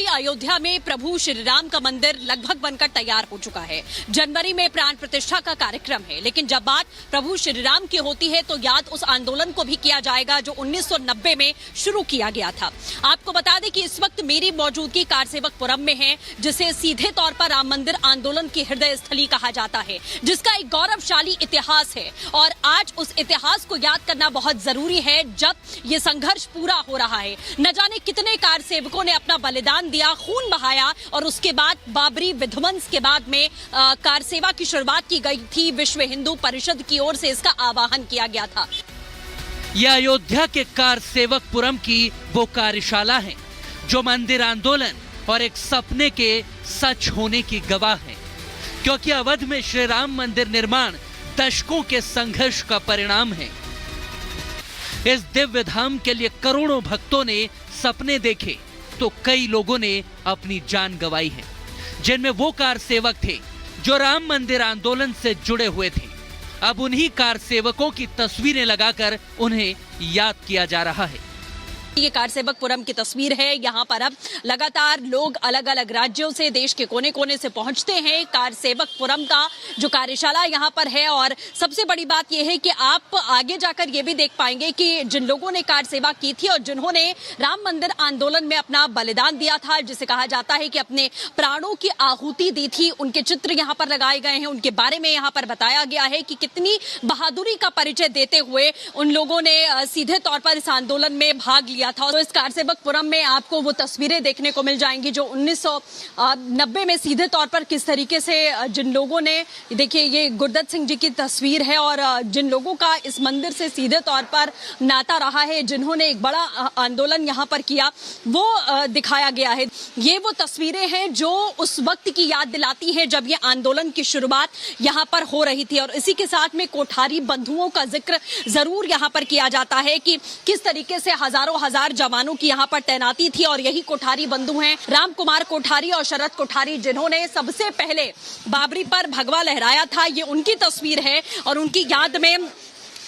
अयोध्या में प्रभु श्री राम का मंदिर लगभग बनकर तैयार हो चुका है। जनवरी में प्राण प्रतिष्ठा का कार्यक्रम है, लेकिन जब बात प्रभु श्री राम की होती है तो याद उस आंदोलन को भी किया जाएगा जो 1990 में शुरू किया गया था। आपको बता दें कि इस वक्त मेरी मौजूदगी कारसेवकपुरम में है, जिसे सीधे तौर पर राम मंदिर आंदोलन की हृदय स्थली कहा जाता है, जिसका एक गौरवशाली इतिहास है। और आज उस इतिहास को याद करना बहुत जरूरी है जब ये संघर्ष पूरा हो रहा है। न जाने कितने कार सेवकों ने अपना बलिदान दिया, खून बहाया, और उसके बाद बाबरी विध्वंस के बाद में कार सेवा की शुरुआत की गई थी। विश्व हिंदू परिषद की ओर से इसका आह्वान किया गया था। यह अयोध्या के कार सेवकपुरम की वो कार्यशाला है जो मंदिर आंदोलन और एक सपने के सच होने की गवाह है, क्योंकि अवध में श्री राम मंदिर निर्माण दशकों के संघर्ष का परिणाम है। इस दिव्य धाम के लिए करोड़ों भक्तों ने सपने देखे तो कई लोगों ने अपनी जान गंवाई है, जिनमें वो कार सेवक थे जो राम मंदिर आंदोलन से जुड़े हुए थे। अब उन्हीं कार सेवकों की तस्वीरें लगाकर उन्हें याद किया जा रहा है। ये कारसेवकपुरम की तस्वीर है। यहाँ पर अब लगातार लोग अलग अलग राज्यों से, देश के कोने कोने से पहुंचते हैं। कारसेवकपुरम का जो कार्यशाला यहाँ पर है, और सबसे बड़ी बात यह है कि आप आगे जाकर ये भी देख पाएंगे कि जिन लोगों ने कार सेवा की थी और जिन्होंने राम मंदिर आंदोलन में अपना बलिदान दिया था, जिसे कहा जाता है कि अपने प्राणों की आहुति दी थी, उनके चित्र यहाँ पर लगाए गए हैं। उनके बारे में यहाँ पर बताया गया है कि कितनी बहादुरी का परिचय देते हुए उन लोगों ने सीधे तौर पर इस आंदोलन में भाग लिया था। तो इस कारसेवकपुरम में आपको वो तस्वीरें देखने को मिल जाएंगी जो 1990 में सीधे तौर पर किस तरीके से जिन लोगों ने, देखिए ये गुरदत्त सिंह जी की तस्वीर है, और जिन लोगों का इस मंदिर से सीधे तौर पर नाता रहा है, जिन्होंने एक बड़ा आंदोलन यहाँ पर किया, वो दिखाया गया है। ये वो तस्वीरें हैं जो उस वक्त की याद दिलाती है जब ये आंदोलन की शुरुआत यहाँ पर हो रही थी। और इसी के साथ में कोठारी बंधुओं का जिक्र जरूर यहाँ पर किया जाता है कि किस तरीके से हजारों हजार जवानों की यहाँ पर तैनाती थी। और यही कोठारी बंधु हैं राम कुमार कोठारी और शरद कोठारी, जिन्होंने सबसे पहले बाबरी पर भगवा लहराया था। ये उनकी तस्वीर है और उनकी याद में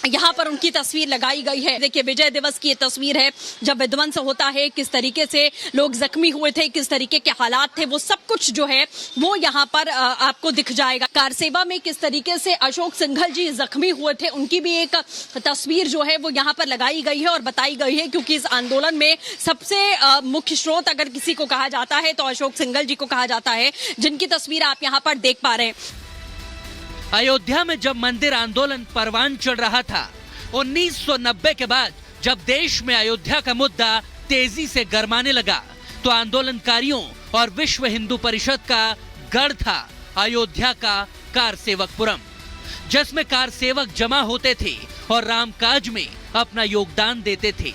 यहाँ पर उनकी तस्वीर लगाई गई है। देखिए विजय दिवस की ये तस्वीर है जब विध्वंस होता है, किस तरीके से लोग जख्मी हुए थे, किस तरीके के हालात थे, वो सब कुछ जो है वो यहाँ पर आपको दिख जाएगा। कार सेवा में किस तरीके से अशोक सिंघल जी जख्मी हुए थे, उनकी भी एक तस्वीर जो है वो यहाँ पर लगाई गई है और बताई गई है, क्योंकि इस आंदोलन में सबसे मुख्य स्रोत अगर किसी को कहा जाता है तो अशोक सिंघल जी को कहा जाता है, जिनकी तस्वीर आप यहाँ पर देख पा रहे हैं। अयोध्या में जब मंदिर आंदोलन परवान चढ़ रहा था, 1990 के बाद जब देश में अयोध्या का मुद्दा तेजी से गरमाने लगा, तो आंदोलनकारियों और विश्व हिंदू परिषद का गढ़ था अयोध्या का कारसेवकपुरम, जिसमें कार सेवक जमा होते थे और रामकाज में अपना योगदान देते थे।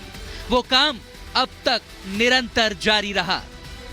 वो काम अब तक निरंतर जारी रहा।